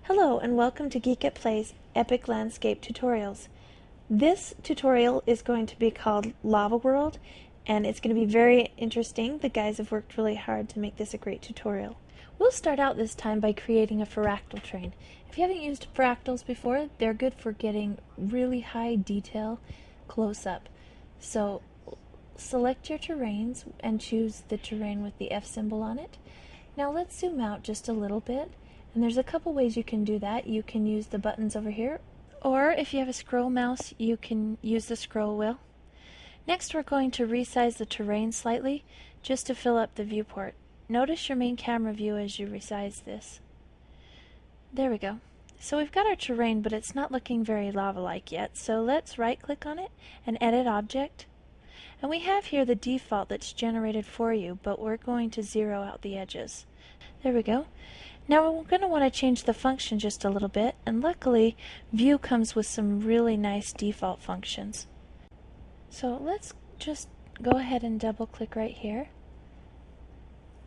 Hello and welcome to Geek It Plays Epic Landscape Tutorials. This tutorial is going to be called Lava World, and it's going to be very interesting. The guys have worked really hard to make this a great tutorial. We'll start out this time by creating a fractal terrain. If you haven't used fractals before, they're good for getting really high detail close up. So select your terrains and choose the terrain with the F symbol on it. Now let's zoom out just a little bit. And there's a couple ways you can do that. You can use the buttons over here, or if you have a scroll mouse, you can use the scroll wheel. Next, we're going to resize the terrain slightly, just to fill up the viewport. Notice your main camera view as you resize this. There we go. So we've got our terrain, but it's not looking very lava-like yet, so let's right-click on it and edit object. And we have here the default that's generated for you, but we're going to zero out the edges. There we go. Now we're going to want to change the function just a little bit, and luckily View comes with some really nice default functions. So let's just go ahead and double click right here,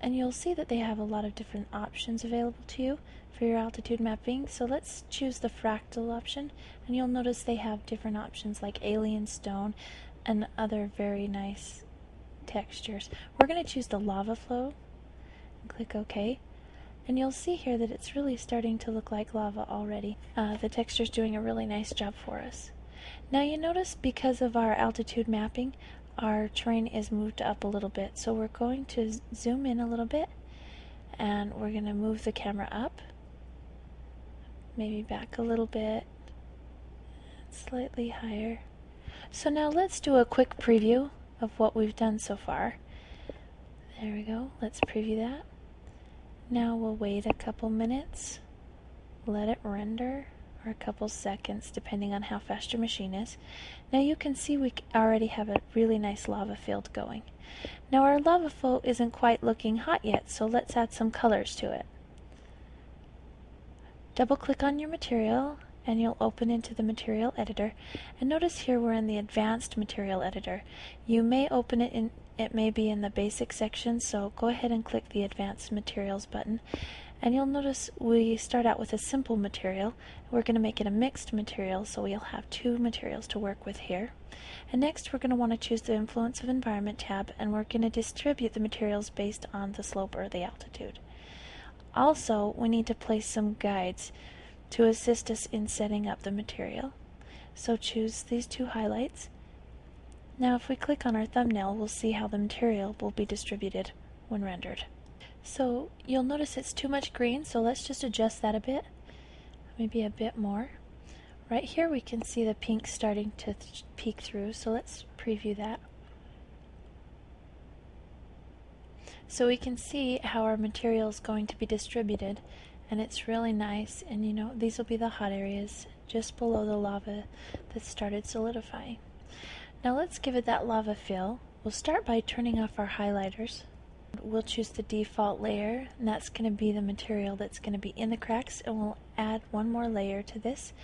and you'll see that they have a lot of different options available to you for your altitude mapping. So let's choose the Fractal option, and you'll notice they have different options like alien stone and other very nice textures. We're going to choose the lava flow and click OK. And you'll see here that it's really starting to look like lava already. The texture's doing a really nice job for us. Now you notice because of our altitude mapping, our terrain is moved up a little bit. So we're going to zoom in a little bit, and we're going to move the camera up, maybe back a little bit, slightly higher. So now let's do a quick preview of what we've done so far. There we go. Let's preview that. Now we'll wait a couple minutes, let it render, or a couple seconds depending on how fast your machine is. Now you can see we already have a really nice lava field going. Now our lava flow isn't quite looking hot yet, so let's add some colors to it. Double click on your material and you'll open into the material editor, and notice here we're in the advanced material editor. You may open it in It may be in the basic section, so go ahead and click the advanced materials button, and you'll notice we start out with a simple material. We're going to make it a mixed material, so we'll have two materials to work with here. And next we're going to want to choose the influence of environment tab, and we're going to distribute the materials based on the slope or the altitude. Also, we need to place some guides to assist us in setting up the material. So choose these two highlights. Now if we click on our thumbnail, we'll see how the material will be distributed when rendered. So you'll notice it's too much green, so let's just adjust that a bit, maybe a bit more. Right here we can see the pink starting to peek through, so let's preview that. So we can see how our material is going to be distributed, and it's really nice. And you know, these will be the hot areas just below the lava that started solidifying. Now let's give it that lava feel. We'll start by turning off our highlighters. We'll choose the default layer, and that's going to be the material that's going to be in the cracks, and we'll add one more layer to this.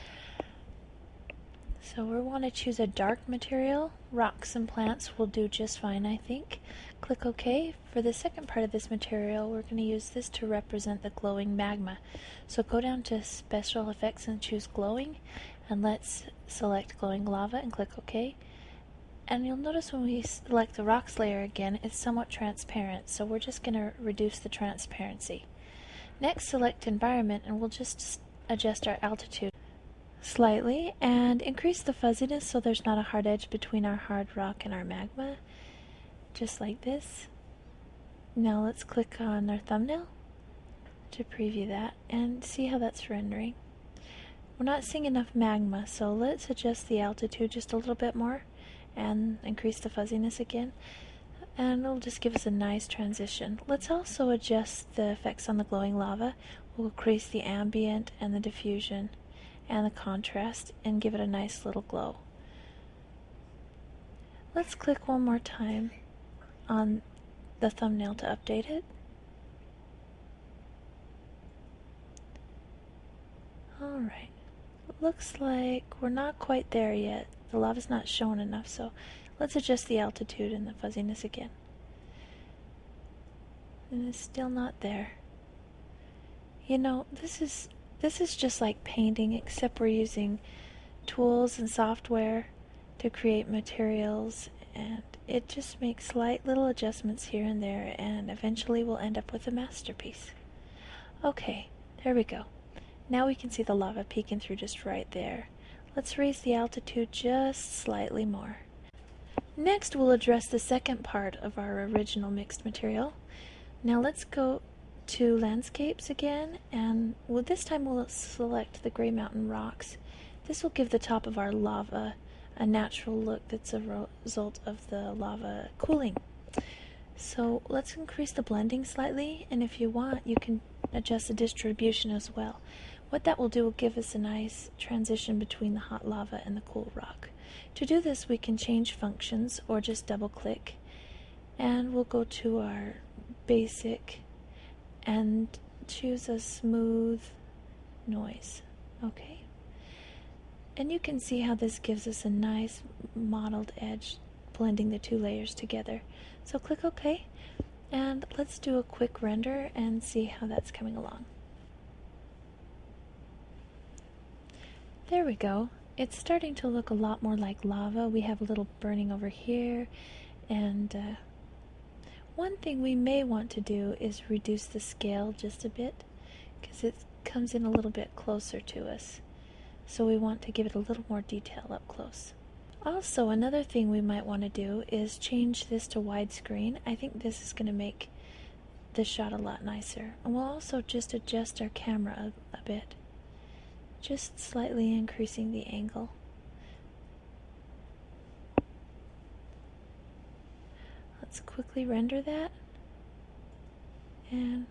So we want to choose a dark material. Rocks and plants will do just fine, I think. Click OK. For the second part of this material, we're going to use this to represent the glowing magma. So go down to Special Effects and choose Glowing, and let's select Glowing Lava and click OK. And you'll notice when we select the rocks layer again, it's somewhat transparent, so we're just going to reduce the transparency. Next, select Environment, and we'll just adjust our altitude slightly and increase the fuzziness so there's not a hard edge between our hard rock and our magma, just like this. Now let's click on our thumbnail to preview that and see how that's rendering. We're not seeing enough magma, so let's adjust the altitude just a little bit more and increase the fuzziness again, and it'll just give us a nice transition. Let's also adjust the effects on the glowing lava. We'll increase the ambient and the diffusion and the contrast and give it a nice little glow. Let's click one more time on the thumbnail to update it. Alright, looks like we're not quite there yet. The lava's not showing enough, so let's adjust the altitude and the fuzziness again. And it's still not there. You know, this is This is just like painting, except we're using tools and software to create materials, and it just makes slight little adjustments here and there, and eventually we'll end up with a masterpiece. Okay, there we go. Now we can see the lava peeking through just right there. Let's raise the altitude just slightly more. Next, we'll address the second part of our original mixed material. Now let's go to landscapes again, and this time we'll select the Gray Mountain rocks. This will give the top of our lava a natural look that's a result of the lava cooling. So let's increase the blending slightly, and if you want, you can adjust the distribution as well. What that will do will give us a nice transition between the hot lava and the cool rock. To do this, we can change functions or just double click, and we'll go to our basic and choose a smooth noise. Okay, and you can see how this gives us a nice mottled edge, blending the two layers together. So click OK, and let's do a quick render and see how that's coming along. There we go. It's starting to look a lot more like lava. We have a little burning over here, and one thing we may want to do is reduce the scale just a bit, because it comes in a little bit closer to us. So we want to give it a little more detail up close. Also, another thing we might want to do is change this to widescreen. I think this is going to make the shot a lot nicer. And we'll also just adjust our camera a bit, just slightly increasing the angle. Let's quickly render that, and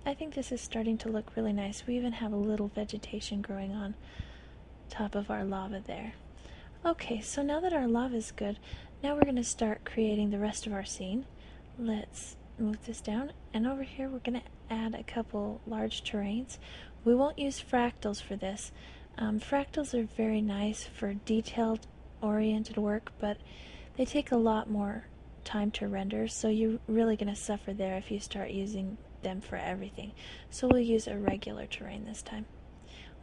I think this is starting to look really nice. We even have a little vegetation growing on top of our lava there. Okay, so now that our lava is good, now we're going to start creating the rest of our scene. Let's move this down, and over here we're going to add a couple large terrains. We won't use fractals for this. Fractals are very nice for detailed oriented work, but they take a lot more time to render, so you're really going to suffer there if you start using them for everything. So we'll use a regular terrain this time.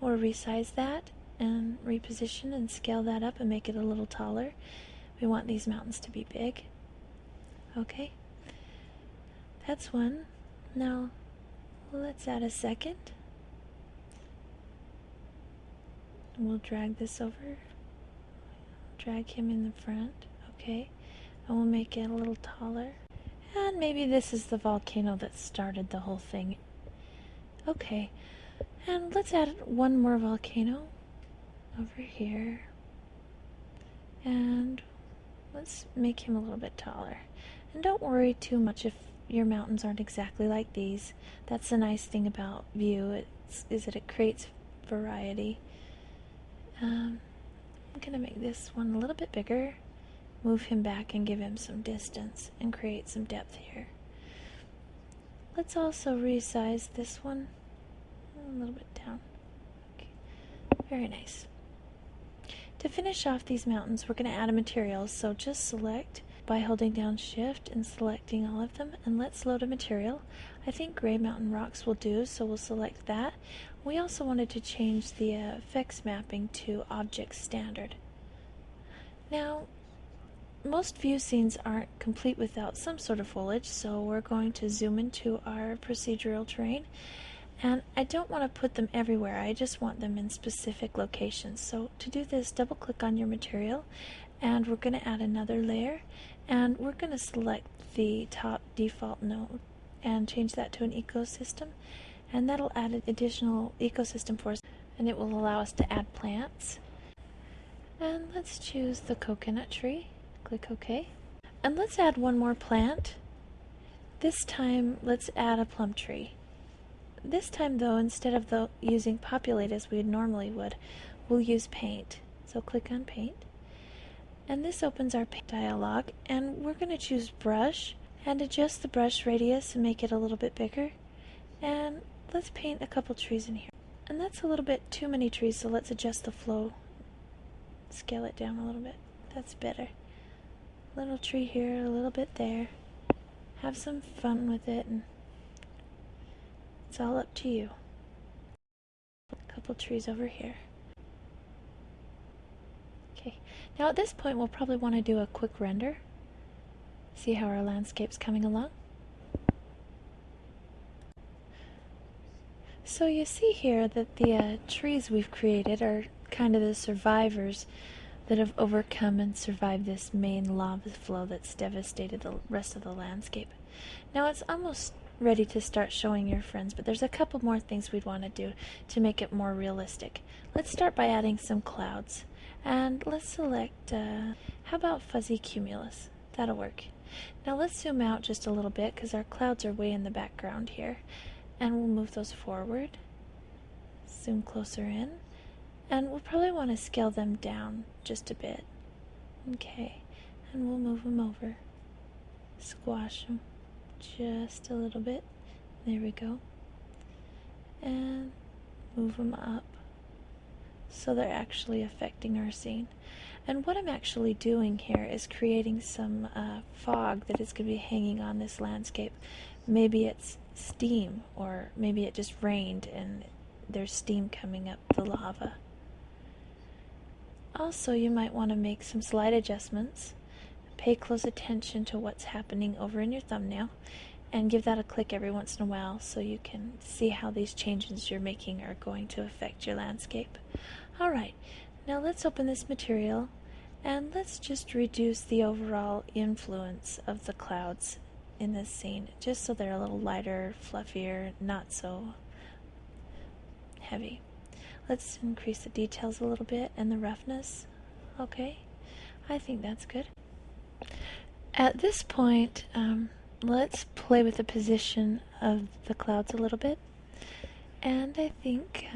We'll resize that and reposition and scale that up and make it a little taller. We want these mountains to be big. Okay, that's one. Now let's add a second. We'll drag this over, drag him in the front. Okay, and we'll make it a little taller. And maybe this is the volcano that started the whole thing. Okay, and let's add one more volcano over here. And let's make him a little bit taller. And don't worry too much if your mountains aren't exactly like these. That's the nice thing about View, is that it creates variety. I'm going to make this one a little bit bigger, move him back and give him some distance and create some depth here. Let's also resize this one a little bit down. Okay. Very nice. To finish off these mountains, we're going to add a material, so just select by holding down Shift and selecting all of them, and let's load a material. I think Gray Mountain Rocks will do, so we'll select that. We also wanted to change the effects mapping to Object Standard. Now, most view scenes aren't complete without some sort of foliage, so we're going to zoom into our procedural terrain. And I don't want to put them everywhere, I just want them in specific locations. So to do this, double click on your material, and we're going to add another layer, and we're going to select the top default node and change that to an ecosystem, and that'll add an additional ecosystem for us, and it will allow us to add plants. And let's choose the coconut tree. Click OK. And let's add one more plant. This time, let's add a plum tree. This time, though, instead of using populate as we normally would, we'll use paint. So click on paint. And this opens our paint dialog. And we're going to choose brush and adjust the brush radius and make it a little bit bigger. And let's paint a couple trees in here. And that's a little bit too many trees, so let's adjust the flow. Scale it down a little bit. That's better. Little tree here, a little bit there. Have some fun with it and It's all up to you. A couple trees over here. Okay, now at this point we'll probably want to do a quick render. See how our landscape's coming along. So you see here that the trees we've created are kind of the survivors that have overcome and survived this main lava flow that's devastated the rest of the landscape. Now it's almost ready to start showing your friends, but there's a couple more things we'd want to do to make it more realistic. Let's start by adding some clouds. And let's select, how about fuzzy cumulus? That'll work. Now let's zoom out just a little bit because our clouds are way in the background here. And we'll move those forward. Zoom closer in. And we'll probably want to scale them down just a bit. Okay. And we'll move them over. Squash them just a little bit. There we go. And move them up so they're actually affecting our scene. And what I'm actually doing here is creating some fog that is going to be hanging on this landscape. Maybe it's steam, or maybe it just rained and there's steam coming up the lava. Also, you might want to make some slight adjustments. Pay close attention to what's happening over in your thumbnail and give that a click every once in a while so you can see how these changes you're making are going to affect your landscape. Alright, now let's open this material and let's just reduce the overall influence of the clouds in this scene, just so they're a little lighter, fluffier, not so heavy. Let's increase the details a little bit and the roughness. Okay, I think that's good. At this point, let's play with the position of the clouds a little bit. And I think,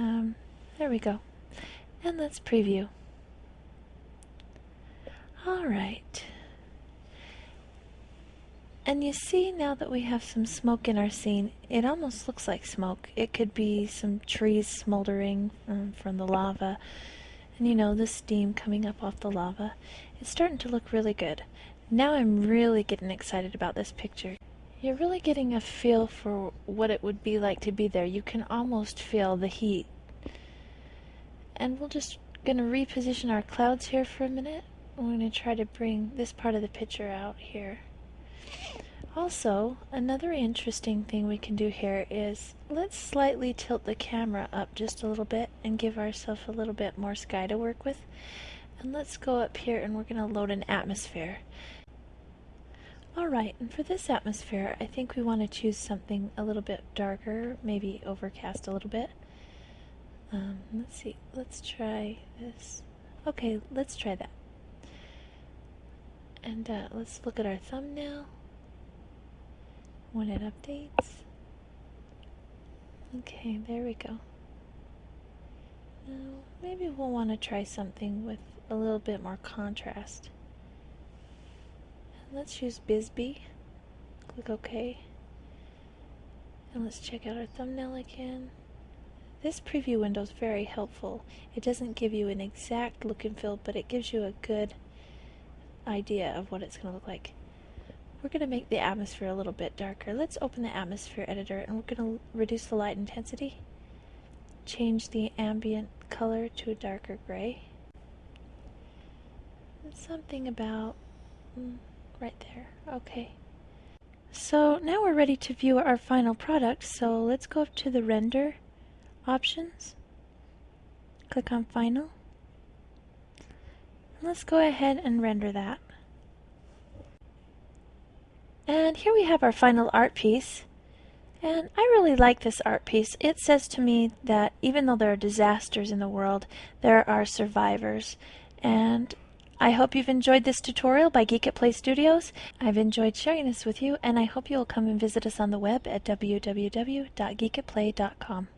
there we go. And let's preview. Alright. And you see now that we have some smoke in our scene, it almost looks like smoke. It could be some trees smoldering from the lava. And you know, the steam coming up off the lava. It's starting to look really good. Now I'm really getting excited about this picture. You're really getting a feel for what it would be like to be there. You can almost feel the heat. And we're just going to reposition our clouds here for a minute. We're going to try to bring this part of the picture out here. Also, another interesting thing we can do here is let's slightly tilt the camera up just a little bit and give ourselves a little bit more sky to work with. And let's go up here and we're going to load an atmosphere. Alright, and for this atmosphere, I think we want to choose something a little bit darker, maybe overcast a little bit. Let's see, let's try this. Okay, let's try that. And let's look at our thumbnail when it updates. Okay, there we go. Now, maybe we'll want to try something with a little bit more contrast. Let's choose Bisbee. Click OK. And let's check out our thumbnail again. This preview window is very helpful. It doesn't give you an exact look and feel, but it gives you a good idea of what it's going to look like. We're going to make the atmosphere a little bit darker. Let's open the atmosphere editor and we're going to reduce the light intensity. Change the ambient color to a darker gray. And something about right there. Okay. So now we're ready to view our final product. So let's go up to the render options. Click on final. And let's go ahead and render that. And here we have our final art piece. And I really like this art piece. It says to me that even though there are disasters in the world, there are survivors. And I hope you've enjoyed this tutorial by Geek at Play Studios. I've enjoyed sharing this with you, and I hope you'll come and visit us on the web at www.geekatplay.com.